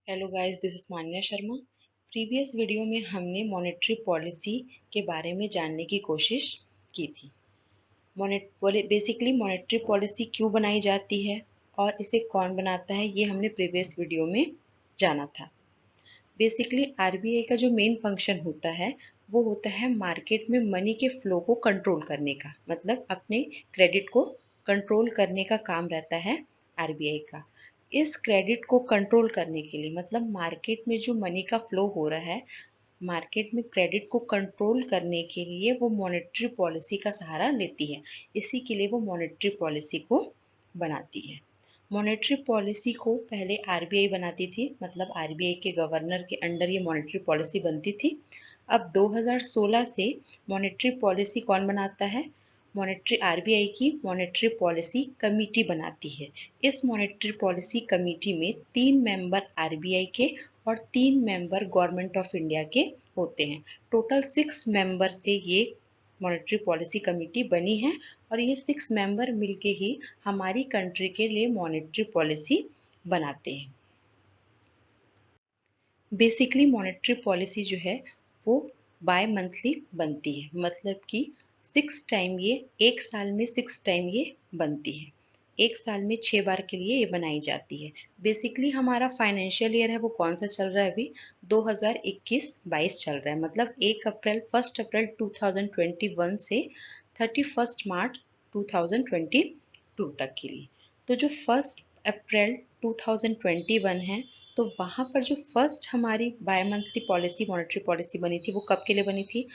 Hello guys, this is Manya Sharma. Previous video में हमने monetary policy के बारे में जानने की कोशिश की थी। बेसिकली मॉनेटरी पॉलिसी क्यों बनाई जाती है और इसे कौन बनाता है, ये हमने प्रीवियस वीडियो में जाना था। बेसिकली आरबीआई का जो मेन फंक्शन होता है वो होता है मार्केट में मनी के फ्लो को कंट्रोल करने का, मतलब अपने क्रेडिट को कंट्रोल करने का काम रहता है आरबीआई का। इस क्रेडिट को कंट्रोल करने के लिए, मतलब मार्केट में जो मनी का फ्लो हो रहा है, मार्केट में क्रेडिट को कंट्रोल करने के लिए वो मॉनेटरी पॉलिसी का सहारा लेती है। इसी के लिए वो मॉनेटरी पॉलिसी को बनाती है। मॉनेटरी पॉलिसी को पहले आरबीआई बनाती थी, मतलब आरबीआई के गवर्नर के अंडर ये मॉनेटरी पॉलिसी बनती थी। अब 2016 से मॉनेटरी पॉलिसी कौन बनाता है? मॉनेटरी आरबीआई की मॉनेटरी पॉलिसी कमेटी बनाती है। इस मॉनेटरी पॉलिसी कमेटी में 3 मेंबर आरबीआई के और 3 मेंबर गवर्नमेंट ऑफ इंडिया के होते हैं। टोटल 6 मेंबर से ये मॉनेटरी पॉलिसी कमेटी बनी है और ये 6 मेंबर मिलके ही हमारी कंट्री के लिए मॉनेटरी पॉलिसी बनाते हैं। बेसिकली मॉनेटरी पॉलिसी जो है वो बाय मंथली बनती है, मतलब कि 6 टाइम ये एक साल में 6 टाइम ये बनती है। एक साल में 6 बार के लिए ये बनाई जाती है। बेसिकली हमारा फाइनेंशियल ईयर है वो कौन सा चल रहा है अभी? 2021-22 चल रहा है, मतलब 1 अप्रैल 2021 से 31 मार्च 2022 तक के लिए। तो जो 1 अप्रैल 2021 है, तो वहाँ पर जो फर्स्ट हमारी bimonthly policy monetary policy बनी थी वो कब के लिए बनी थी?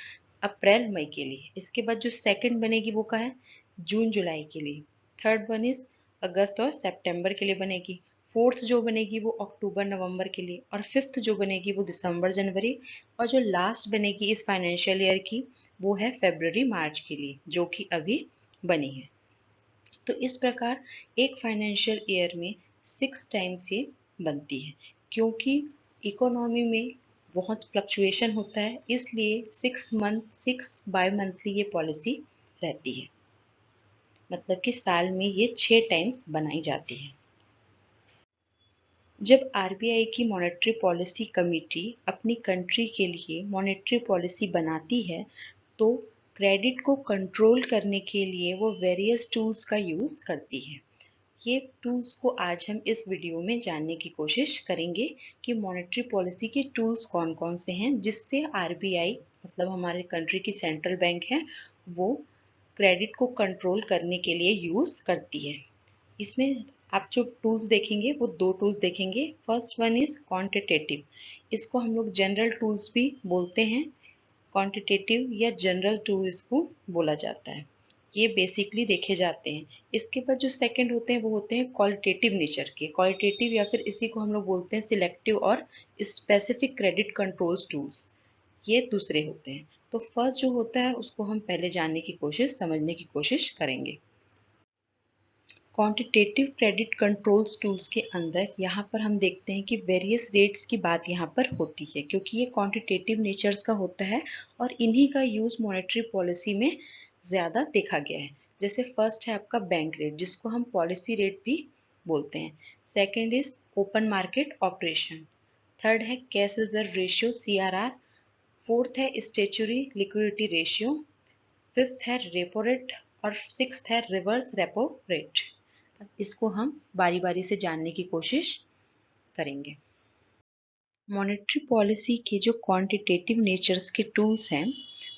अप्रैल मई के लिए। इसके बाद जो सेकंड बनेगी वो का है जून जुलाई के लिए। थर्ड वन इज अगस्त और सितंबर के लिए बनेगी। फोर्थ जो बनेगी वो अक्टूबर नवंबर के लिए, और फिफ्थ जो बनेगी वो दिसंबर जनवरी, और जो लास्ट बनेगी इस फाइनेंशियल ईयर की वो है फरवरी मार्च के लिए, जो कि अभी बनी है। तो इस प्रकार एक फाइनेंशियल ईयर में 6 टाइम से बनती है। क्योंकि इकोनॉमी में बहुत फ्लक्चुएशन होता है, इसलिए 6 बाय मंथली ये पॉलिसी रहती है, मतलब कि साल में ये 6 टाइम्स बनाई जाती है। जब आरबीआई की मॉनेटरी पॉलिसी कमेटी अपनी कंट्री के लिए मॉनेटरी पॉलिसी बनाती है, तो क्रेडिट को कंट्रोल करने के लिए वो वेरियस टूल्स का यूज़ करती है। ये टूल्स को आज हम इस वीडियो में जानने की कोशिश करेंगे कि मॉनेटरी पॉलिसी के टूल्स कौन कौन से हैं, जिससे आरबीआई, मतलब हमारे कंट्री की सेंट्रल बैंक है, वो क्रेडिट को कंट्रोल करने के लिए यूज़ करती है। इसमें आप जो टूल्स देखेंगे वो 2 टूल्स देखेंगे। First one is quantitative. इसको हम लोग जनरल टूल्स भी बोलते हैं। क्वांटिटेटिव या जनरल टूल इसको बोला जाता है। ये बेसिकली देखे जाते हैं। इसके बाद जो सेकंड होते हैं वो होते हैं क्वालिटेटिव नेचर के। क्वालिटेटिव या फिर इसी को हम लोग बोलते हैं सिलेक्टिव और स्पेसिफिक क्रेडिट कंट्रोल्स टूल्स, ये दूसरे होते हैं। तो फर्स्ट जो होता है उसको हम पहले जानने की कोशिश, समझने की कोशिश करेंगे। क्वांटिटेटिव क्रेडिट कंट्रोल्स टूल्स के अंदर यहाँ पर हम देखते हैं कि वेरियस रेट्स की बात यहाँ पर होती है, क्योंकि ये क्वांटिटेटिव नेचर्स का होता है और इन्हीं का यूज़ मॉनेटरी पॉलिसी में ज़्यादा देखा गया है। जैसे फर्स्ट है आपका बैंक रेट, जिसको हम पॉलिसी रेट भी बोलते हैं। Second is open market operation. Third है cash reserve ratio CRR। Fourth है स्टेचुरी लिक्विडिटी रेशियो। फिफ्थ है रेपो रेट और सिक्स्थ है रिवर्स रेपो रेट। इसको हम बारी बारी से जानने की कोशिश करेंगे। मॉनेटरी पॉलिसी के जो क्वांटिटेटिव नेचर्स के टूल्स हैं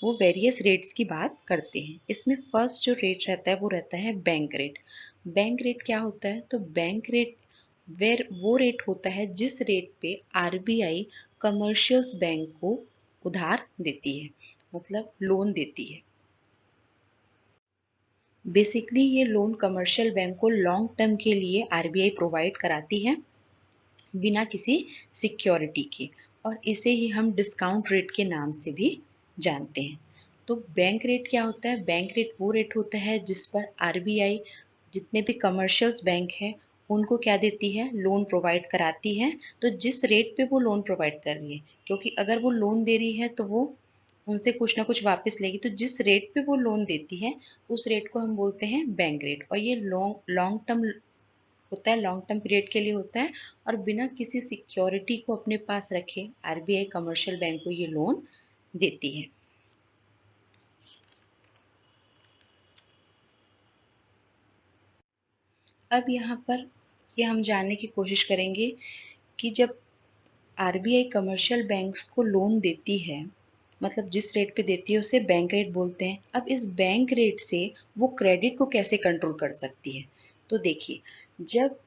वो वेरियस रेट्स की बात करते हैं। इसमें फर्स्ट जो रेट रहता है वो रहता है बैंक रेट। बैंक रेट क्या होता है? तो बैंक रेट वो रेट होता है जिस रेट पे आरबीआई कमर्शियल्स बैंक को उधार देती है, मतलब लोन देती है। बेसिकली ये लोन कमर्शियल बैंक को लॉन्ग टर्म के लिए आरबीआई प्रोवाइड कराती है बिना किसी सिक्योरिटी के, और इसे ही हम डिस्काउंट रेट के नाम से भी जानते हैं। तो बैंक रेट क्या होता है? बैंक रेट वो रेट होता है जिस पर आरबीआई जितने भी कमर्शियल्स बैंक है उनको क्या देती है? लोन प्रोवाइड कराती है। तो जिस रेट पे वो लोन प्रोवाइड कर रही है, क्योंकि अगर वो लोन दे रही है तो वो उनसे कुछ ना कुछ वापस लेगी, तो जिस रेट पे वो लोन देती है उस रेट को हम बोलते हैं बैंक रेट। और ये लॉन्ग लॉन्ग टर्म होता है, लॉन्ग टर्म पीरियड के लिए होता है, और बिना किसी सिक्योरिटी को अपने पास रखे आरबीआई कमर्शियल बैंक को ये लोन देती है। अब यहाँ पर ये हम जानने की कोशिश करेंगे कि जब आरबीआई कमर्शियल बैंक्स को लोन देती है, मतलब जिस रेट पे देती है उसे बैंक रेट बोलते हैं। अब इस बैंक रेट से वो क्रेडिट को कैसे कंट्रोल कर सकती है? तो देखिए, जब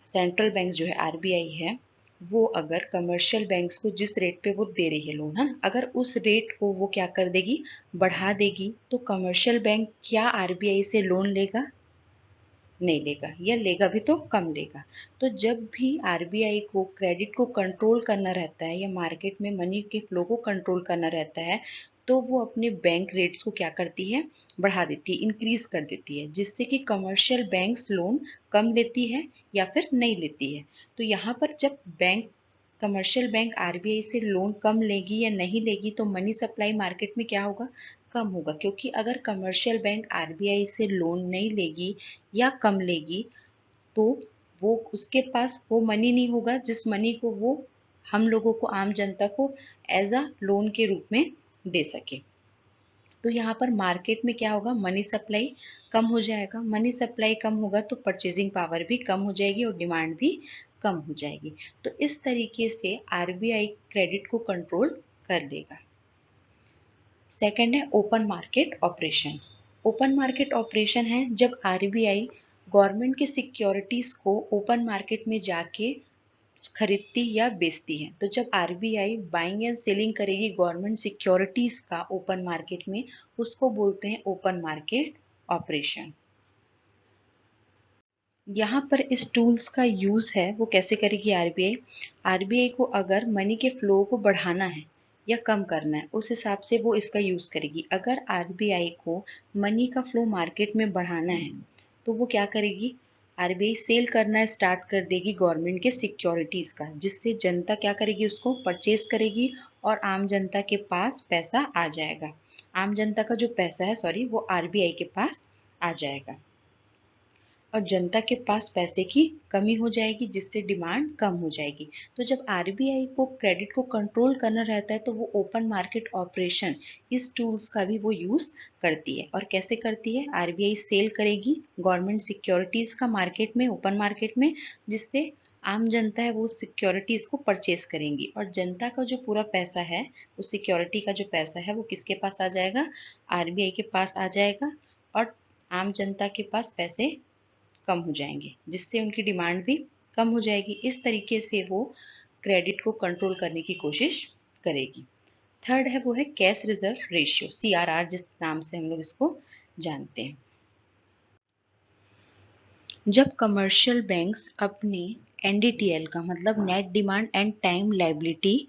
सेंट्रल बैंक जो है आरबीआई है, वो अगर कमर्शियल बैंक्स को जिस रेट पे वो दे रही है लोन, है, अगर उस रेट को वो क्या कर देगी, बढ़ा देगी, तो कमर्शियल बैंक क्या आरबीआई से लोन लेगा? नहीं लेगा, या लेगा भी तो कम लेगा। तो जब भी आरबीआई को क्रेडिट को कंट्रोल करना रहता है या मार्केट में मनी के फ्लो को कंट्रोल करना रहता है, तो वो अपने बैंक रेट्स को क्या करती है, बढ़ा देती है, इंक्रीज कर देती है, जिससे कि कमर्शियल बैंक्स लोन कम लेती है या फिर नहीं लेती है। तो यहाँ पर जब बैंक कमर्शियल बैंक आरबीआई से लोन कम लेगी या नहीं लेगी, तो मनी सप्लाई मार्केट में क्या होगा, कम होगा, क्योंकि अगर कमर्शियल बैंक आरबीआई से लोन नहीं लेगी या कम लेगी, तो वो उसके पास वो मनी नहीं होगा जिस मनी को वो हम लोगों को, आम जनता को एज अ लोन के रूप में दे सके। तो यहाँ पर मार्केट में क्या होगा, मनी सप्लाई कम हो जाएगा, मनी सप्लाई कम होगा तो परचेजिंग पावर भी कम हो जाएगी और डिमांड भी कम हो जाएगी। तो इस तरीके से आरबीआई क्रेडिट को कंट्रोल कर लेगा। सेकंड है open market operation. Open market operation है जब आरबीआई गवर्नमेंट की सिक्योरिटीज को ओपन मार्केट में जाके खरीदती या बेचती है। तो जब आरबीआई बाइंग एंड सेलिंग करेगी गवर्नमेंट सिक्योरिटीज का ओपन मार्केट में, उसको बोलते हैं ओपन मार्केट ऑपरेशन। यहाँ पर इस टूल्स का यूज है वो कैसे करेगी आरबीआई? आरबीआई को अगर मनी के फ्लो को बढ़ाना है या कम करना है, उस हिसाब से वो इसका यूज करेगी। अगर आरबीआई को मनी का फ्लो मार्केट में बढ़ाना है, तो वो क्या करेगी, आरबीआई सेल करना स्टार्ट कर देगी गवर्नमेंट के सिक्योरिटीज का, जिससे जनता क्या करेगी, उसको परचेज करेगी और आम जनता के पास पैसा आ जाएगा। आम जनता का जो पैसा है, सॉरी, वो आरबीआई के पास आ जाएगा और जनता के पास पैसे की कमी हो जाएगी, जिससे डिमांड कम हो जाएगी। तो जब आरबीआई को क्रेडिट को कंट्रोल करना रहता है, तो वो ओपन मार्केट ऑपरेशन, इस टूल्स का भी वो यूज करती है। और कैसे करती है, आरबीआई सेल करेगी गवर्नमेंट सिक्योरिटीज का मार्केट में, ओपन मार्केट में, जिससे आम जनता है वो सिक्योरिटीज को परचेज करेंगी और जनता का जो पूरा पैसा है, उस सिक्योरिटी का जो पैसा है, वो किसके पास आ जाएगा, आरबीआई के पास आ जाएगा और आम जनता के पास पैसे कम हो जाएंगे, जिससे उनकी डिमांड भी कम हो जाएगी। इस तरीके से वो क्रेडिट को कंट्रोल करने की कोशिश करेगी। थर्ड है वो है कैश रिजर्व रेशियो, सीआरआर जिस नाम से हम लोग इसको जानते हैं। जब कमर्शियल बैंक्स अपने एनडीटीएल का मतलब net demand and time liability,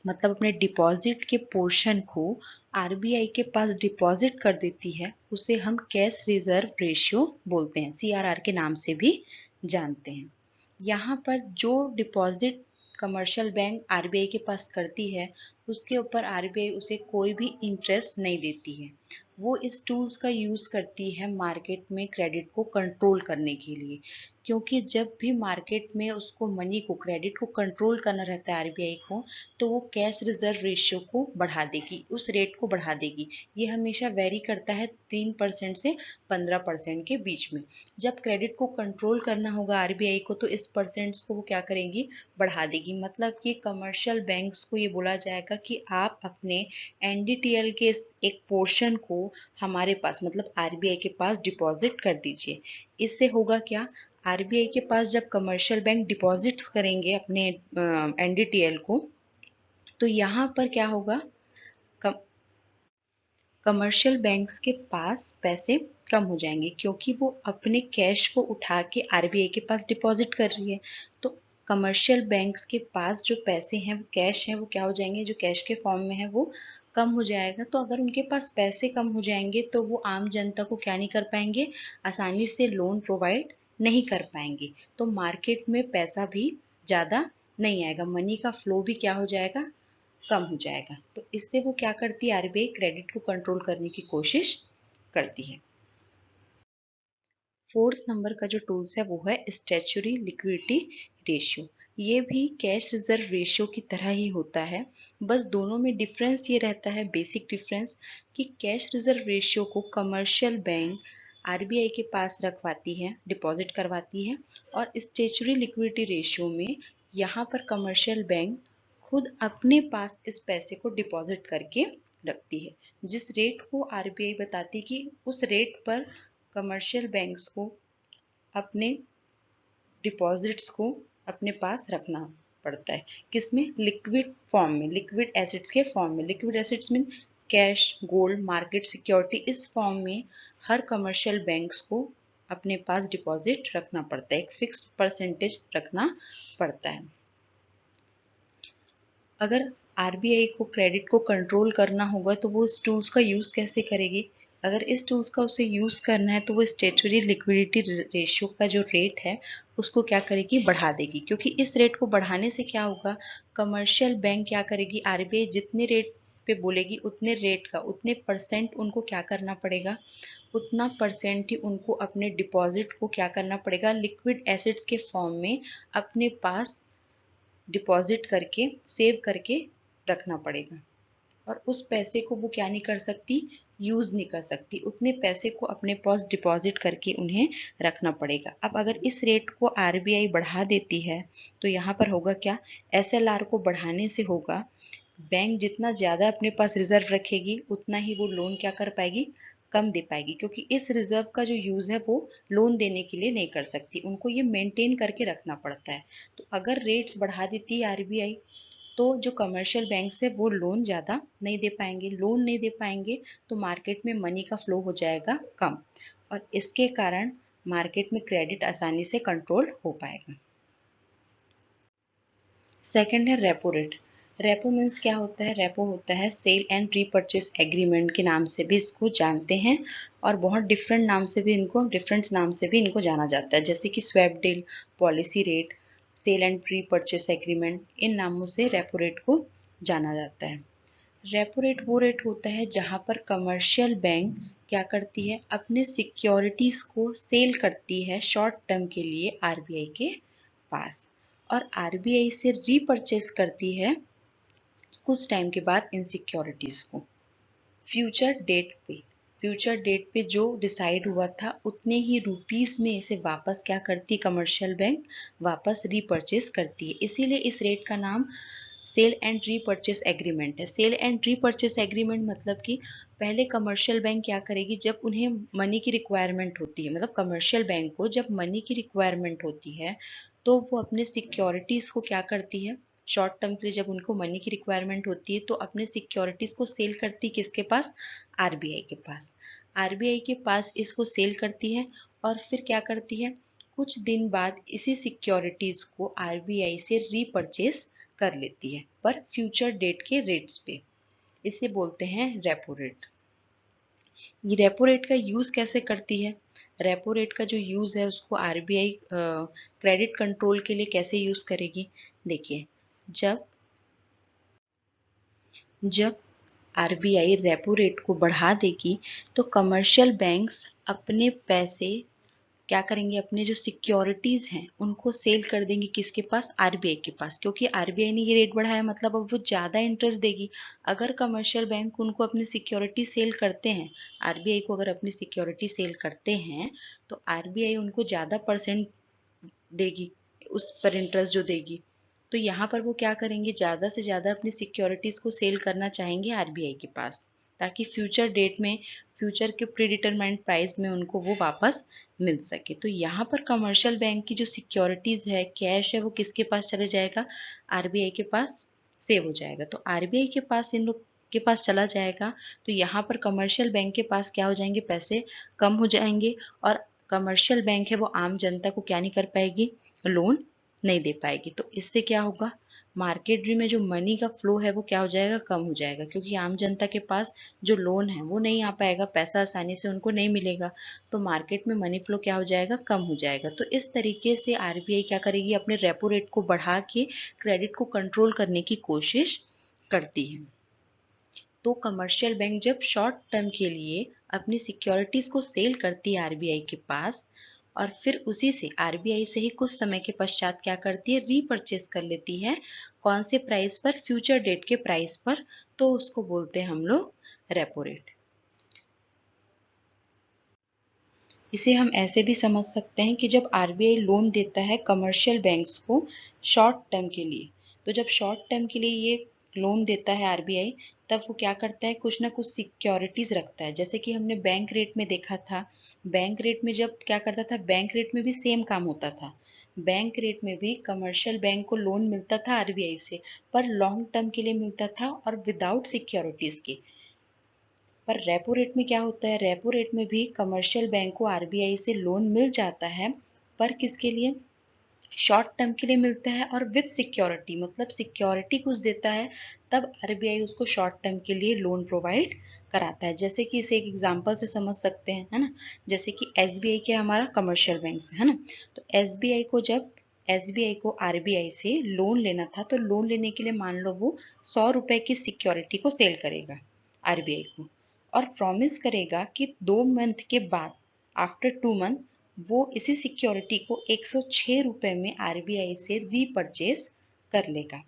मतलब अपने डिपॉजिट के पोर्शन को आरबीआई के पास डिपॉजिट कर देती है, उसे हम कैश रिजर्व रेशियो बोलते हैं, सीआरआर के नाम से भी जानते हैं। यहाँ पर जो डिपॉजिट कमर्शियल बैंक आरबीआई के पास करती है, उसके ऊपर आरबीआई उसे कोई भी इंटरेस्ट नहीं देती है। वो इस टूल्स का यूज करती है मार्केट में क्रेडिट को कंट्रोल करने के लिए, क्योंकि जब भी मार्केट में उसको मनी को, क्रेडिट को कंट्रोल करना रहता है आरबीआई को, तो वो कैश रिजर्व रेशियो को बढ़ा देगी, उस रेट को बढ़ा देगी। ये हमेशा वेरी करता है 3% से 15% के बीच में। जब क्रेडिट को कंट्रोल करना होगा आरबीआई को, तो इस परसेंट्स को वो क्या करेंगी, बढ़ा देगी। मतलब कि कमर्शियल बैंक्स को ये बोला जाएगा कि आप अपने एनडीटीएल के एक पोर्शन को हमारे पास, मतलब आरबीआई के पास डिपॉजिट कर दीजिए। इससे होगा क्या, आरबीआई के पास जब कमर्शियल बैंक डिपॉजिट करेंगे अपने एनडीटीएल को, तो यहाँ पर क्या होगा, कमर्शियल बैंक्स के पास पैसे कम हो जाएंगे, क्योंकि वो अपने कैश को उठा के आरबीआई के पास डिपॉजिट कर रही है। तो कमर्शियल बैंक्स के पास जो पैसे हैं, वो कैश है, वो क्या हो जाएंगे, जो कैश के फॉर्म में है वो कम हो जाएगा। तो अगर उनके पास पैसे कम हो जाएंगे, तो वो आम जनता को क्या नहीं कर पाएंगे, आसानी से लोन प्रोवाइड नहीं कर पाएंगे। तो मार्केट में पैसा भी ज़्यादा नहीं आएगा, मनी का फ्लो भी क्या हो जाएगा, कम हो जाएगा। तो इससे वो क्या करती है, आरबीआई क्रेडिट को कंट्रोल करने की कोशिश करती है। फोर्थ नंबर का जो टूल्स है वो है स्टैच्यूटरी लिक्विडिटी रेशियो। ये भी कैश रिजर्व रेशियो की तरह ही होता है, बस दोनों में डिफरेंस ये रहता है, बेसिक डिफरेंस, कि कैश रिजर्व रेशियो को कमर्शियल बैंक आरबीआई के पास रखवाती है, डिपॉजिट करवाती है, और स्टैच्यूटरी लिक्विडिटी रेशियो में यहाँ पर कमर्शियल बैंक खुद अपने पास इस पैसे को डिपॉजिट करके रखती है। जिस रेट को आरबीआई बताती कि उस रेट पर कमर्शियल बैंक्स को अपने डिपॉजिट्स को अपने पास रखना पड़ता है। किसमें? लिक्विड फॉर्म में, लिक्विड एसेट्स के फॉर्म में। Liquid assets mean cash, gold, market security, इस फॉर्म में हर कमर्शियल बैंक्स को अपने पास डिपॉजिट रखना पड़ता है, एक फिक्स्ड परसेंटेज रखना पड़ता है। अगर आरबीआई को क्रेडिट को कंट्रोल करना होगा तो वो इस टूल्स का यूज़ कैसे करेगी? अगर इस टूल्स का उसे यूज़ करना है तो वो स्टैट्यूटरी लिक्विडिटी रेशियो का जो रेट है उसको क्या करेगी? बढ़ा देगी, क्योंकि इस रेट को बढ़ाने से क्या होगा? कमर्शियल बैंक क्या करेगी? आरबीआई जितने रेट पे बोलेगी उतने रेट का, उतने परसेंट उनको क्या करना पड़ेगा? उतना परसेंट ही उनको अपने डिपॉजिट को क्या करना पड़ेगा? लिक्विड एसेट्स के फॉर्म में अपने पास डिपॉजिट करके, सेव करके रखना पड़ेगा। और उस पैसे को वो क्या नहीं कर सकती? यूज नहीं कर सकती। उतने पैसे को अपने पास डिपॉजिट करके उन्हें रखना पड़ेगा। अब अगर इस रेट को आरबीआई बढ़ा देती है तो यहाँ पर होगा क्या? एसएलआर को बढ़ाने से होगा, बैंक जितना ज्यादा अपने पास रिजर्व रखेगी उतना ही वो लोन क्या कर पाएगी? कम दे पाएगी, क्योंकि इस रिजर्व का जो यूज है वो लोन देने के लिए नहीं कर सकती, उनको ये मेंटेन करके रखना पड़ता है। तो अगर रेट्स बढ़ा देती है आरबीआई तो जो कमर्शियल बैंक्स है वो लोन ज़्यादा नहीं दे पाएंगे। लोन नहीं दे पाएंगे तो मार्केट में मनी का फ्लो हो जाएगा कम, और इसके कारण मार्केट में क्रेडिट आसानी से कंट्रोल हो पाएगा। सेकंड है रेपो रेट। रेपो मीन्स क्या होता है? रेपो होता है सेल एंड रीपरचेस एग्रीमेंट के नाम से भी इसको जानते हैं, और बहुत डिफरेंट नाम से भी इनको, डिफरेंट नाम से भी इनको जाना जाता है, जैसे कि swap deal, policy rate, sale and repurchase agreement, इन नामों से रेपो रेट को जाना जाता है। रेपो रेट वो रेट होता है जहां पर कमर्शियल बैंक क्या करती है? अपने सिक्योरिटीज को सेल करती है शॉर्ट टर्म के लिए आरबीआई के पास, और आरबीआई से रीपरचेस करती है कुछ टाइम के बाद इन सिक्योरिटीज को फ्यूचर डेट पे। फ्यूचर डेट पे जो डिसाइड हुआ था उतने ही रुपीस में इसे वापस क्या करती? कमर्शियल बैंक वापस रीपरचेस करती है। इसीलिए इस रेट का नाम सेल एंड रीपरचेस एग्रीमेंट है। सेल एंड रीपरचेस एग्रीमेंट मतलब कि पहले कमर्शियल बैंक क्या करेगी? जब उन्हें मनी की रिक्वायरमेंट होती है, मतलब कमर्शियल बैंक को जब मनी की रिक्वायरमेंट होती है तो वो अपने सिक्योरिटीज को क्या करती है? शॉर्ट टर्म के लिए जब उनको मनी की रिक्वायरमेंट होती है तो अपने सिक्योरिटीज को सेल करती किसके पास? आरबीआई के पास। आरबीआई के पास इसको सेल करती है और फिर क्या करती है? कुछ दिन बाद इसी सिक्योरिटीज को आरबीआई से रीपरचेस कर लेती है, पर फ्यूचर डेट के रेट्स पे। इसे बोलते हैं रेपो रेट। ये रेपो रेट का यूज कैसे करती है? रेपो रेट का जो यूज है उसको आरबीआई क्रेडिट कंट्रोल के लिए कैसे यूज करेगी? देखिए, जब जब आरबीआई रेपो रेट को बढ़ा देगी तो कमर्शियल बैंक्स अपने पैसे क्या करेंगे? अपने जो सिक्योरिटीज हैं उनको सेल कर देंगे किसके पास? आरबीआई के पास, क्योंकि आरबीआई ने ये रेट बढ़ाया मतलब अब वो ज्यादा इंटरेस्ट देगी। अगर कमर्शियल बैंक उनको अपनी सिक्योरिटी सेल करते हैं, आरबीआई को अगर अपनी सिक्योरिटी सेल करते हैं तो आरबीआई उनको ज्यादा परसेंट देगी, उस पर इंटरेस्ट जो देगी। तो यहाँ पर वो क्या करेंगे? ज्यादा से ज्यादा अपनी सिक्योरिटीज को सेल करना चाहेंगे आरबीआई के पास, ताकि फ्यूचर डेट में, फ्यूचर के प्रीडिटरमाइंड प्राइस में उनको वो वापस मिल सके। तो यहाँ पर कमर्शियल बैंक की जो सिक्योरिटीज है, कैश है, वो किसके पास चले जाएगा? आरबीआई के पास सेव हो जाएगा। तो आरबीआई के पास इन लोग के पास चला जाएगा तो यहाँ पर कमर्शियल बैंक के पास क्या हो जाएंगे? पैसे कम हो जाएंगे, और कमर्शियल बैंक है वो आम जनता को क्या नहीं कर पाएगी? लोन नहीं दे पाएगी। तो इससे क्या होगा? मार्केट में जो मनी का फ्लो है वो क्या हो जाएगा? कम हो जाएगा, क्योंकि आम जनता के पास जो लोन है वो नहीं आ पाएगा, पैसा आसानी से उनको नहीं मिलेगा, तो मार्केट में मनी फ्लो क्या हो जाएगा? कम हो जाएगा। तो इस तरीके से आरबीआई क्या करेगी? अपने रेपो रेट को बढ़ा के क्रेडिट को कंट्रोल करने की कोशिश करती है। तो कमर्शियल बैंक जब शॉर्ट टर्म के लिए अपनी सिक्योरिटीज को सेल करती है आरबीआई के पास, और फिर उसी से आरबीआई से ही कुछ समय के पश्चात क्या करती है, रीपर्चेस कर लेती है। कौन से प्राइस पर, फ्यूचर डेट के प्राइस पर, तो उसको बोलते हैं हम लोग रेपो रेट। इसे हम ऐसे भी समझ सकते हैं कि जब आरबीआई लोन देता है कमर्शियल बैंक्स को शॉर्ट टर्म के लिए, तो जब शॉर्ट टर्म के लिए ये लोन देता है आरबीआई, तब वो क्या करता है, कुछ ना कुछ सिक्योरिटीज रखता है। जैसे कि हमने बैंक रेट में देखा था, बैंक रेट में जब क्या करता था, बैंक रेट में भी सेम काम होता था। बैंक रेट में भी कमर्शियल बैंक को लोन मिलता था आरबीआई से, पर लॉन्ग टर्म के लिए मिलता था और विदाउट सिक्योरिटीज के। पर रेपो रेट में क्या होता है, रेपो रेट में भी कमर्शियल बैंक को आरबीआई से लोन मिल जाता है, पर किसके लिए, शॉर्ट टर्म के लिए मिलता है और विद सिक्योरिटी, मतलब सिक्योरिटी कुछ देता है, तब आरबीआई उसको शॉर्ट टर्म के लिए लोन प्रोवाइड कराता है। जैसे कि इसे एक एग्जांपल से समझ सकते हैं, है ना। जैसे कि एसबीआई के हमारा कमर्शियल बैंक है ना, तो एसबीआई को आरबीआई से लोन लेना था, तो लोन लेने के लिए मान लो वो 100 रुपए की सिक्योरिटी को सेल करेगा आरबीआई को, और प्रॉमिस करेगा कि 2 मंथ के बाद, आफ्टर 2 मंथ, वो इसी सिक्योरिटी को 106 रुपए में आरबीआई से रीपरचेज कर लेगा।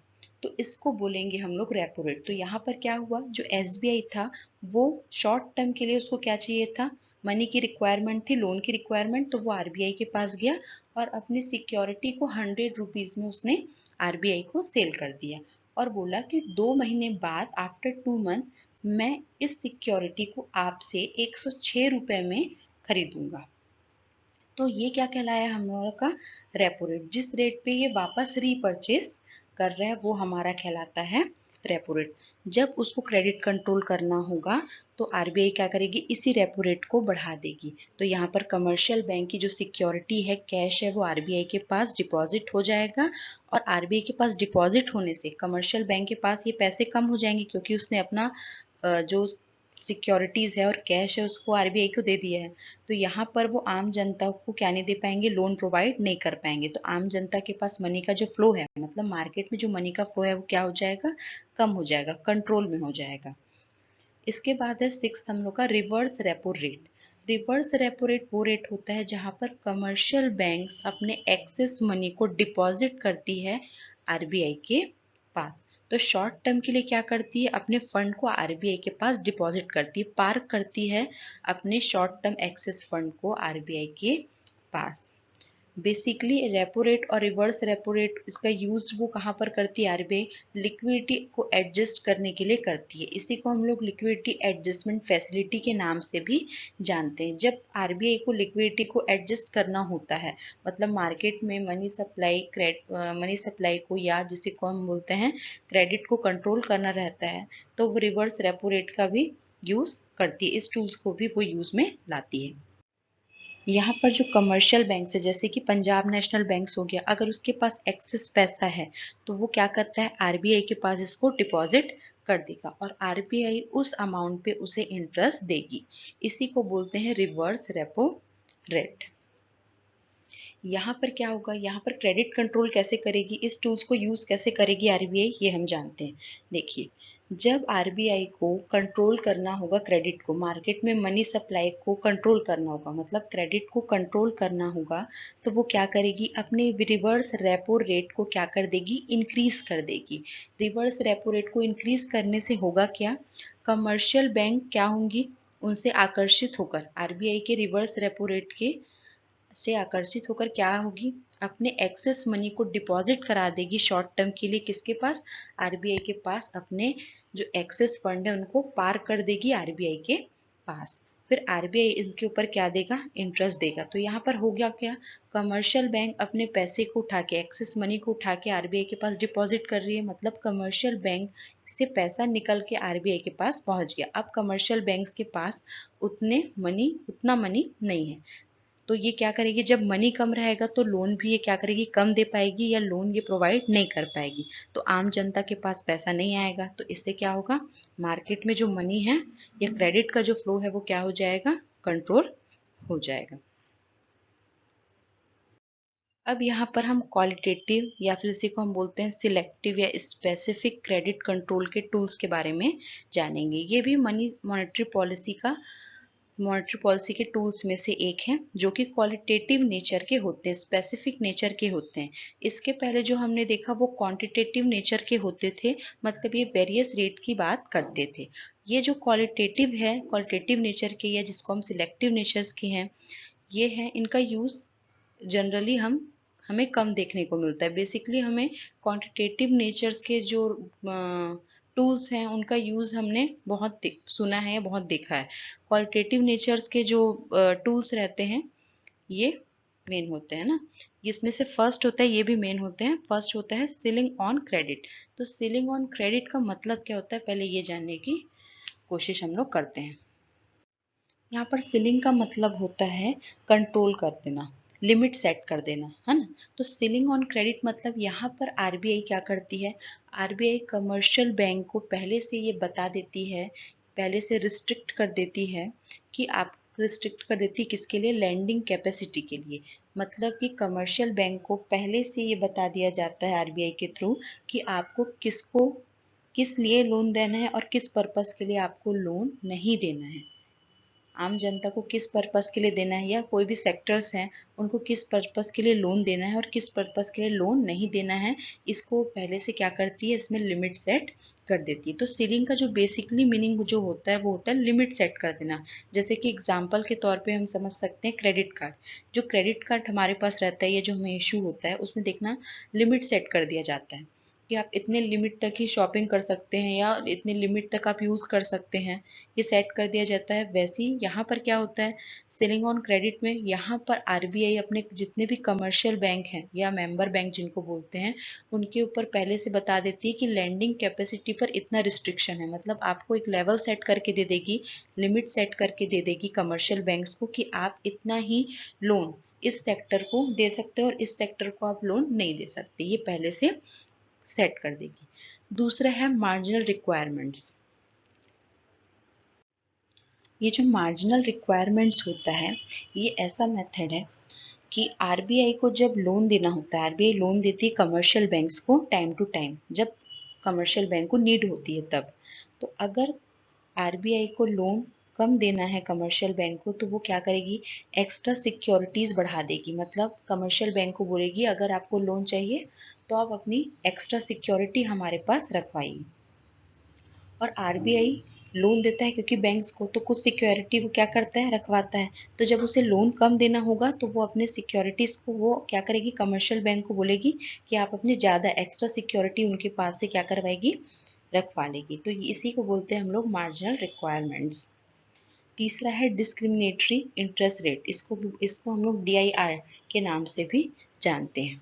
तो इसको बोलेंगे हम लोग रेपो रेट। तो यहाँ पर क्या हुआ, जो एसबीआई था वो शॉर्ट टर्म के लिए उसको क्या चाहिए था, मनी की रिक्वायरमेंट थी, लोन की रिक्वायरमेंट, तो वो आरबीआई के पास गया और अपनी सिक्योरिटी को 100 रुपीज में उसने आरबीआई को सेल कर दिया और बोला कि 2 महीने बाद, आफ्टर 2 मंथ, मैं इस सिक्योरिटी को आपसे 106 रुपए में खरीदूंगा। तो ये क्या कहलाया हम लोगों का, रेपो रेट। जिस रेट पे ये वापस रीपरचेस कर रहा है वो हमारा कहलाता है रेपो रेट। जब उसको क्रेडिट कंट्रोल करना होगा तो आरबीआई क्या करेगी, इसी रेपो रेट को बढ़ा देगी। तो यहाँ पर कमर्शियल बैंक की जो सिक्योरिटी है, कैश है, वो आरबीआई के पास डिपॉजिट हो जाएगा, और आरबीआई के पास डिपॉजिट होने से कमर्शियल बैंक के पास ये पैसे कम हो जाएंगे, क्योंकि उसने अपना जो सिक्योरिटीज है और कैश है उसको आरबीआई को दे दिया है। तो यहाँ पर वो आम जनता को क्या नहीं दे पाएंगे, लोन प्रोवाइड नहीं कर पाएंगे। तो आम जनता के पास मनी का जो फ्लो है, मतलब मार्केट में जो मनी का फ्लो है, वो क्या हो जाएगा, कम हो जाएगा, कंट्रोल में हो जाएगा। इसके बाद है सिक्स हम लोग का reverse repo rate. Reverse repo rate वो रेट होता है जहां पर कमर्शियल बैंक्स अपने एक्सेस मनी को डिपॉजिट करती है आरबीआई के पास। तो शॉर्ट टर्म के लिए क्या करती है, अपने फंड को आरबीआई के पास डिपॉजिट करती है, पार्क करती है अपने शॉर्ट टर्म एक्सेस फंड को आरबीआई के पास। बेसिकली रेपो रेट और रिवर्स रेपो रेट, इसका यूज वो कहाँ पर करती है, आरबीआई लिक्विडिटी को एडजस्ट करने के लिए करती है। इसी को हम लोग लिक्विडिटी एडजस्टमेंट फैसिलिटी के नाम से भी जानते हैं। जब आरबीआई को लिक्विडिटी को एडजस्ट करना होता है, मतलब मार्केट में मनी सप्लाई को, या जिसे को हम बोलते हैं क्रेडिट को कंट्रोल करना रहता है, तो वो रिवर्स रेपो रेट का भी यूज करती है। इस टूल्स को भी वो यूज में लाती है। यहाँ पर जो कमर्शियल बैंक है, जैसे कि पंजाब नेशनल बैंक हो गया, अगर उसके पास एक्सेस पैसा है तो वो क्या करता है, आरबीआई के पास इसको डिपॉजिट कर देगा और आरबीआई उस अमाउंट पे उसे इंटरेस्ट देगी। इसी को बोलते हैं रिवर्स रेपो रेट। यहाँ पर क्या होगा, यहाँ पर क्रेडिट कंट्रोल कैसे करेगी, इस टूल्स को यूज कैसे करेगी आरबीआई, ये हम जानते हैं। देखिए, जब आरबीआई को कंट्रोल करना होगा क्रेडिट को, मार्केट में मनी सप्लाई को कंट्रोल करना होगा, मतलब क्रेडिट को कंट्रोल करना होगा, तो वो क्या करेगी, अपने रिवर्स रेपो रेट को क्या कर देगी, इंक्रीज कर देगी। रिवर्स रेपो रेट को इंक्रीज करने से होगा क्या, कमर्शियल बैंक क्या होंगी, उनसे आकर्षित होकर आरबीआई के रिवर्स रेपो रेट के से आकर्षित होकर क्या होगी, अपने एक्सेस मनी को डिपॉजिट करा देगी शॉर्ट टर्म के लिए, किसके पास, आरबीआई के पास। अपने जो एक्सेस फंड है उनको पार कर देगी आरबीआई के पास। फिर आरबीआई इनके ऊपर क्या देगा, इंटरेस्ट देगा। तो यहाँ पर हो गया क्या, कमर्शियल बैंक अपने पैसे को उठा के, एक्सेस मनी को उठा के आरबीआई के पास डिपॉजिट कर रही है, मतलब कमर्शियल बैंक से पैसा निकल के आरबीआई के पास पहुंच गया। अब कमर्शियल बैंक्स के पास उतना मनी नहीं है, तो ये क्या करेगी, जब मनी कम रहेगा तो लोन भी ये क्या करेगी, कम दे पाएगी, या लोन ये प्रोवाइड नहीं कर पाएगी। तो आम जनता के पास पैसा नहीं आएगा, तो इससे क्या होगा, मार्केट में जो मनी है या क्रेडिट का जो फ्लो है वो क्या हो जाएगा, कंट्रोल हो जाएगा। अब यहाँ पर हम क्वालिटेटिव या फिर इसी को हम बोलते हैं सिलेक्टिव या स्पेसिफिक क्रेडिट कंट्रोल के टूल्स के बारे में जानेंगे। ये भी मनी मॉनेटरी पॉलिसी का मॉनेटरी पॉलिसी के टूल्स में से एक है, जो कि क्वालिटेटिव नेचर के होते हैं, स्पेसिफिक नेचर के होते हैं। इसके पहले जो हमने देखा वो क्वांटिटेटिव नेचर के होते थे, मतलब ये वेरियस रेट की बात करते थे। ये जो क्वालिटेटिव है, क्वालिटेटिव नेचर के या जिसको हम सिलेक्टिव नेचर्स के हैं, ये हैं, इनका यूज़ जनरली हमें कम देखने को मिलता है। बेसिकली हमें क्वांटिटेटिव नेचर्स के जो टूल्स हैं उनका यूज़ हमने बहुत सुना है या बहुत देखा है। क्वालिटेटिव नेचर्स के जो टूल्स रहते हैं ये मेन होते हैं ना, इसमें से फर्स्ट होता है, ये भी मेन होते हैं। फर्स्ट होता है सीलिंग ऑन क्रेडिट। तो सीलिंग ऑन क्रेडिट का मतलब क्या होता है, पहले ये जानने की कोशिश हम लोग करते हैं। यहाँ पर सीलिंग का मतलब होता है कंट्रोल कर देना, लिमिट सेट कर देना, है ना। तो सीलिंग ऑन क्रेडिट मतलब यहाँ पर आरबीआई क्या करती है, आरबीआई कमर्शियल बैंक को पहले से ये बता देती है, पहले से रिस्ट्रिक्ट कर देती है कि आप रिस्ट्रिक्ट कर देती है किसके लिए, लैंडिंग कैपेसिटी के लिए। मतलब कि कमर्शियल बैंक को पहले से ये बता दिया जाता है आरबीआई के थ्रू कि आपको किसको किस लिए लोन देना है और किस पर्पस के लिए आपको लोन नहीं देना है। आम जनता को किस पर्पस के लिए देना है, या कोई भी सेक्टर्स हैं उनको किस पर्पस के लिए लोन देना है और किस पर्पस के लिए लोन नहीं देना है, इसको पहले से क्या करती है, इसमें लिमिट सेट कर देती है। तो सीलिंग का जो बेसिकली मीनिंग जो होता है वो होता है लिमिट सेट कर देना। जैसे कि एग्जाम्पल के तौर पे हम समझ सकते हैं क्रेडिट कार्ड। जो क्रेडिट कार्ड हमारे पास रहता है या जो हमें इशू होता है उसमें देखना लिमिट सेट कर दिया जाता है कि आप इतने लिमिट तक ही शॉपिंग कर सकते हैं या इतने लिमिट तक आप यूज़ कर सकते हैं, ये सेट कर दिया जाता है। वैसे ही यहाँ पर क्या होता है, सेलिंग ऑन क्रेडिट में यहाँ पर आरबीआई अपने जितने भी कमर्शियल बैंक हैं या मेंबर बैंक जिनको बोलते हैं, उनके ऊपर पहले से बता देती है कि लैंडिंग कैपेसिटी पर इतना रिस्ट्रिक्शन है। मतलब आपको एक लेवल सेट करके दे देगी, लिमिट सेट करके दे देगी कमर्शियल बैंक्स को कि आप इतना ही लोन इस सेक्टर को दे सकते हो और इस सेक्टर को आप लोन नहीं दे सकते, ये पहले से सेट कर देगी। दूसरा है मार्जिनल रिक्वायरमेंट्स। ये जो मार्जिनल रिक्वायरमेंट्स होता है, ये ऐसा मेथड है कि आरबीआई को जब लोन देना होता है, आरबीआई लोन देती है कमर्शियल बैंक्स को टाइम टू टाइम, जब कमर्शियल बैंक को नीड होती है तब। तो अगर आरबीआई को लोन कम देना है कमर्शियल बैंक को, तो वो क्या करेगी, एक्स्ट्रा सिक्योरिटीज बढ़ा देगी। मतलब कमर्शियल बैंक को बोलेगी अगर आपको लोन चाहिए तो आप अपनी एक्स्ट्रा सिक्योरिटी हमारे पास रखवाइए। और आरबीआई लोन देता है क्योंकि बैंक्स को, तो कुछ सिक्योरिटी वो क्या करता है, रखवाता है। तो जब उसे लोन कम देना होगा तो वो अपने सिक्योरिटीज को वो क्या करेगी, कमर्शियल बैंक को बोलेगी कि आप अपने ज़्यादा एक्स्ट्रा सिक्योरिटी उनके पास से क्या करवाएगी, रखवा लेगी। तो इसी को बोलते हैं हम लोग मार्जिनल रिक्वायरमेंट्स। तीसरा है डिस्क्रिमिनेटरी इंटरेस्ट रेट। इसको हम लोग डीआईआर के नाम से भी जानते हैं।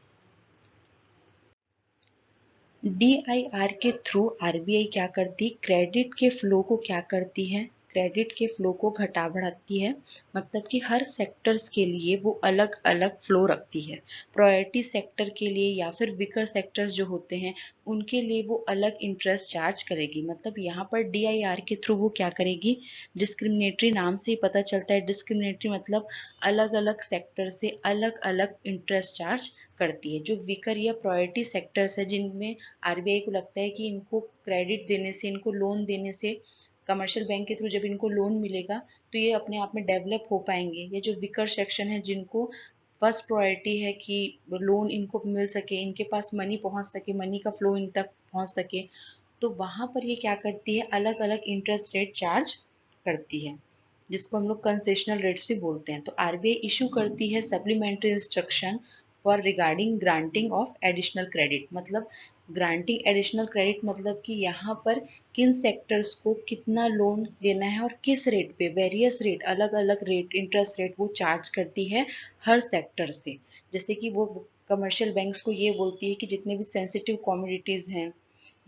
डीआईआर के थ्रू आरबीआई क्या करती, क्रेडिट के फ्लो को क्या करती है, क्रेडिट के फ्लो को घटा बढ़ाती है। मतलब कि हर सेक्टर्स के लिए वो अलग अलग फ्लो रखती है। प्रायोरिटी सेक्टर के लिए या फिर वीकर सेक्टर्स जो होते हैं उनके लिए वो अलग इंटरेस्ट चार्ज करेगी। मतलब यहाँ पर डीआईआर के थ्रू वो क्या करेगी, डिस्क्रिमिनेटरी नाम से ही पता चलता है, डिस्क्रिमिनेटरी मतलब अलग अलग सेक्टर से अलग अलग इंटरेस्ट चार्ज करती है। जो वीकर या प्रायोरिटी सेक्टर्स है जिनमें आरबीआई को लगता है कि इनको क्रेडिट देने से, इनको लोन देने से, कमर्शियल बैंक के थ्रू जब इनको लोन मिलेगा तो ये अपने आप में डेवलप हो पाएंगे। ये जो वीकर सेक्शन है जिनको फर्स्ट प्रायोरिटी है कि लोन इनको मिल सके, इनके पास मनी पहुंच सके, मनी का फ्लो इन तक पहुंच सके, तो वहां पर ये क्या करती है, अलग अलग इंटरेस्ट रेट चार्ज करती है, जिसको हम लोग कंसेशनल रेट्स भी बोलते हैं। तो आरबीआई इशू करती है supplementary instruction for regarding granting of additional credit. मतलब ग्रांटिंग एडिशनल क्रेडिट मतलब कि यहाँ पर किन सेक्टर्स को कितना लोन देना है और किस रेट पे, वेरियस रेट, अलग अलग रेट, इंटरेस्ट रेट वो चार्ज करती है हर सेक्टर से। जैसे कि वो कमर्शियल बैंक्स को ये बोलती है कि जितने भी सेंसिटिव कमोडिटीज़ हैं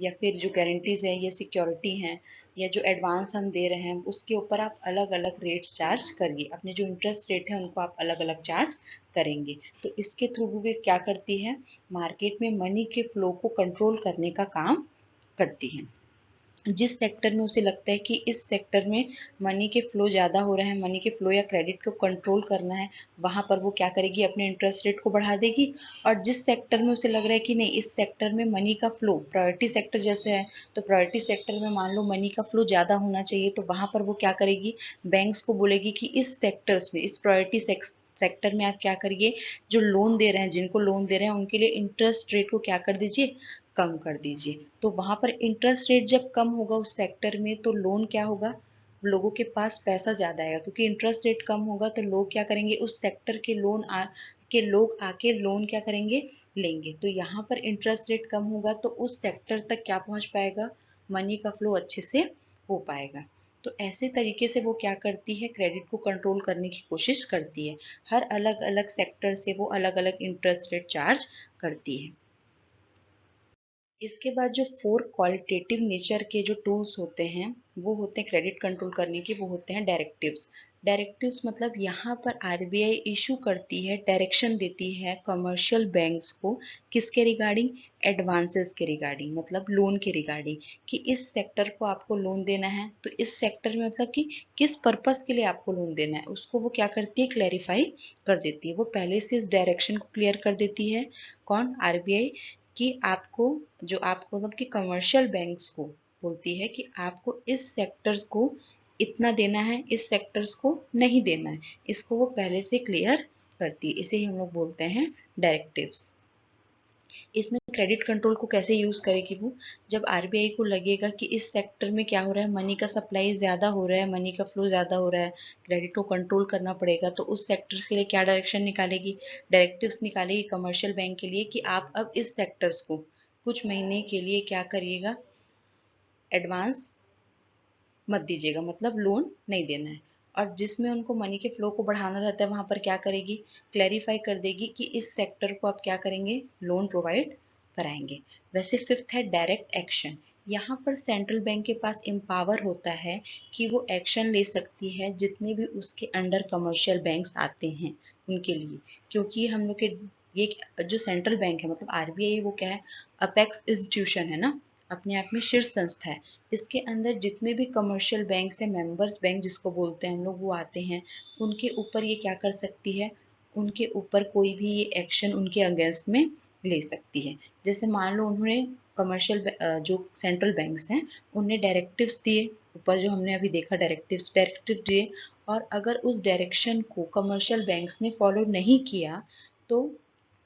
या फिर जो गारंटीज है या सिक्योरिटी हैं या जो एडवांस हम दे रहे हैं उसके ऊपर आप अलग अलग रेट्स चार्ज करिए, अपने जो इंटरेस्ट रेट है उनको आप अलग अलग चार्ज करेंगे। तो इसके थ्रू वे क्या करती है, मार्केट में मनी के फ्लो को कंट्रोल करने का काम करती है। जिस सेक्टर में उसे लगता है कि इस सेक्टर में मनी के फ्लो ज़्यादा हो रहा है, मनी के फ्लो या क्रेडिट को कंट्रोल करना है, वहाँ पर वो क्या करेगी, अपने इंटरेस्ट रेट को बढ़ा देगी। और जिस सेक्टर में उसे लग रहा है कि नहीं, इस सेक्टर में मनी का फ्लो प्रायोरिटी सेक्टर जैसे है, तो प्रायोरिटी सेक्टर में मान लो मनी का फ्लो ज़्यादा होना चाहिए, तो वहाँ पर वो क्या करेगी, बैंक्स को बोलेगी कि इस सेक्टर्स में, इस प्रायोरिटी सेक्टर में आप क्या करिए, जो लोन दे रहे हैं, जिनको लोन दे रहे हैं उनके लिए इंटरेस्ट रेट को क्या कर दीजिए, कम कर दीजिए। तो वहां पर इंटरेस्ट रेट जब कम होगा उस सेक्टर में, तो लोन क्या होगा, लोगों के पास पैसा ज्यादा आएगा, क्योंकि इंटरेस्ट रेट कम होगा तो लोग क्या करेंगे, उस सेक्टर के लोग आके लोन क्या करेंगे, लेंगे। तो यहाँ पर इंटरेस्ट रेट कम होगा तो उस सेक्टर तक क्या पहुंच पाएगा, मनी का फ्लो अच्छे से हो पाएगा। तो ऐसे तरीके से वो क्या करती है, क्रेडिट को कंट्रोल करने की कोशिश करती है। हर अलग अलग सेक्टर से वो अलग अलग इंटरेस्ट रेट चार्ज करती है। इसके बाद जो 4 क्वालिटेटिव नेचर के जो टूल्स होते हैं, वो होते हैं क्रेडिट कंट्रोल करने के, वो होते हैं डायरेक्टिव्स। डायरेक्टिव्स मतलब यहाँ पर आरबीआई इशू करती है, डायरेक्शन देती है कमर्शियल बैंक्स को, किसके रिगार्डिंग, एडवांसेस के रिगार्डिंग, मतलब लोन के रिगार्डिंग, कि इस सेक्टर को आपको लोन देना है, तो इस सेक्टर में मतलब कि किस पर्पस के लिए आपको लोन देना है, उसको वो क्या करती है, क्लैरिफाई कर देती है। वो पहले से इस डायरेक्शन को क्लियर कर देती है, कौन, आरबीआई, कि आपको, जो आपको मतलब कि कमर्शियल बैंक्स को बोलती है कि आपको इस सेक्टर्स को इतना देना है, इस सेक्टर्स को नहीं देना है, इसको वो पहले से क्लियर करती है। इसे ही हम लोग बोलते हैं डायरेक्टिव्स। इसमें क्रेडिट कंट्रोल को कैसे यूज करेगी वो, जब आरबीआई को लगेगा कि इस सेक्टर में क्या हो रहा है, मनी का सप्लाई ज्यादा हो रहा है, मनी का फ्लो ज्यादा हो रहा है, क्रेडिट को कंट्रोल करना पड़ेगा, तो उस सेक्टर्स के लिए क्या डायरेक्शन निकालेगी, डायरेक्टिव्स निकालेगी कमर्शियल बैंक के लिए, कि आप अब इस सेक्टर्स को कुछ महीने के लिए क्या करिएगा, एडवांस मत दीजिएगा, मतलब लोन नहीं देना है। और जिसमें उनको मनी के फ्लो को बढ़ाना रहता है, वहां पर क्या करेगी, क्लैरिफाई कर देगी कि इस सेक्टर को आप क्या करेंगे, लोन प्रोवाइड कराएंगे। वैसे फिफ्थ है डायरेक्ट एक्शन। यहाँ पर सेंट्रल बैंक के पास एम्पावर होता है कि वो एक्शन ले सकती है जितने भी उसके अंडर कमर्शियल बैंक्स आते हैं उनके लिए, क्योंकि हम लोग के ये जो सेंट्रल बैंक है मतलब आरबीआई, वो क्या है, अपेक्स इंस्टीट्यूशन है ना, अपने आप में शीर्ष संस्था है। इसके अंदर जितने भी कमर्शियल बैंक है, मेंबर्स बैंक जिसको बोलते हैं हम लोग, वो आते हैं, उनके ऊपर ये क्या कर सकती है, उनके ऊपर कोई भी ये एक्शन उनके अगेंस्ट में ले सकती है। जैसे मान लो उन्होंने कमर्शियल जो सेंट्रल बैंक्स हैं उन्हें डायरेक्टिव्स दिए, ऊपर जो हमने अभी देखा डायरेक्टिव दिए, और अगर उस डायरेक्शन को कमर्शियल बैंक्स ने फॉलो नहीं किया, तो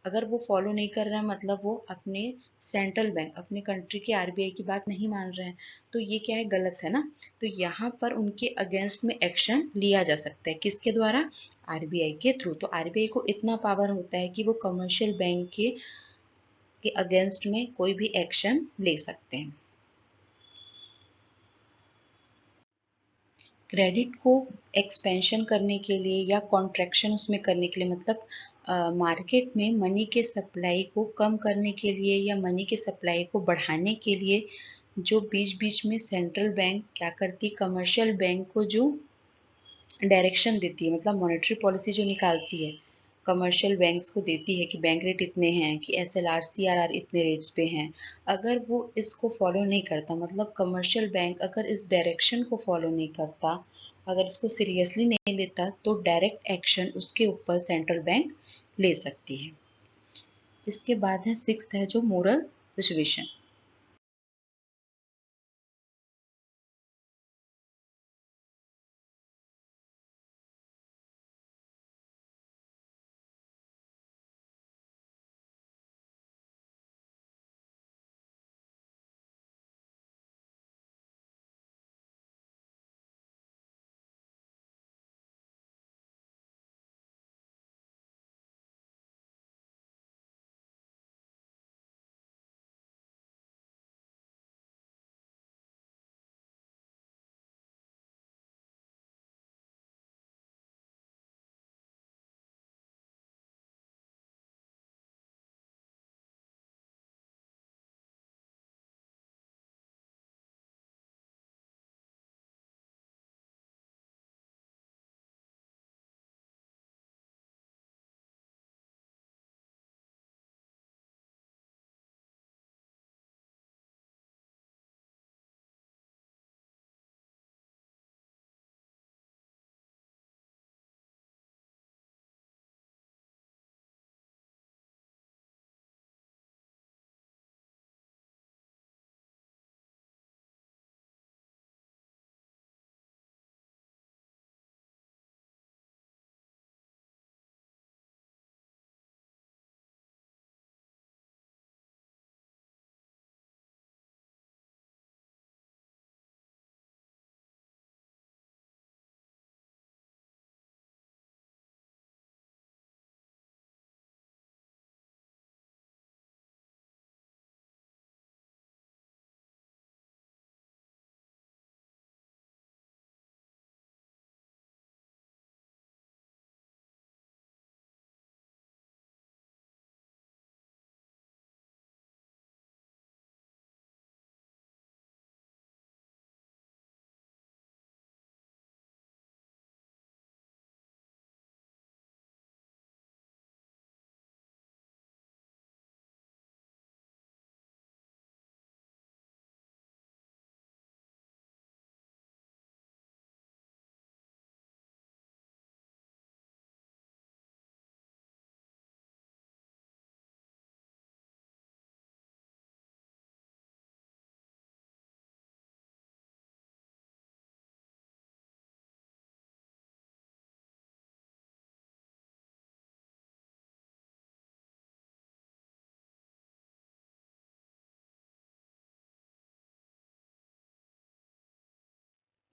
अगर वो फॉलो नहीं कर रहे हैं मतलब वो अपने सेंट्रल बैंक, अपने कंट्री के आरबीआई की बात नहीं मान रहे हैं, तो ये क्या है, गलत है ना। तो यहाँ पर उनके अगेंस्ट में एक्शन लिया जा सकता है, किसके द्वारा, आरबीआई के थ्रू। तो आरबीआई को इतना पावर होता है कि वो कमर्शियल बैंक के अगेंस्ट में कोई भी एक्शन ले सकते हैं। क्रेडिट को एक्सपेंशन करने के लिए या कॉन्ट्रैक्शन उसमें करने के लिए, मतलब मार्केट में मनी के सप्लाई को कम करने के लिए या मनी के सप्लाई को बढ़ाने के लिए, जो बीच बीच में सेंट्रल बैंक क्या करती, कमर्शियल बैंक को जो डायरेक्शन देती है, मतलब मॉनेटरी पॉलिसी जो निकालती है, कमर्शियल बैंक्स को देती है कि बैंक रेट इतने हैं, कि एसएलआर सीआरआर इतने रेट्स पे हैं, अगर वो इसको फॉलो नहीं करता, मतलब कमर्शियल बैंक अगर इस डायरेक्शन को फॉलो नहीं करता, अगर इसको सीरियसली नहीं लेता, तो डायरेक्ट एक्शन उसके ऊपर सेंट्रल बैंक ले सकती है। इसके बाद है सिक्स्थ है जो मोरल सिचुएशन।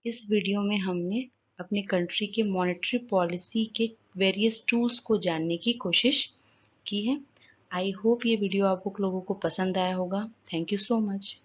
इस वीडियो में हमने अपने कंट्री के मॉनेटरी पॉलिसी के वेरियस टूल्स को जानने की कोशिश की है। आई होप ये वीडियो आप लोगों को पसंद आया होगा। Thank you so much.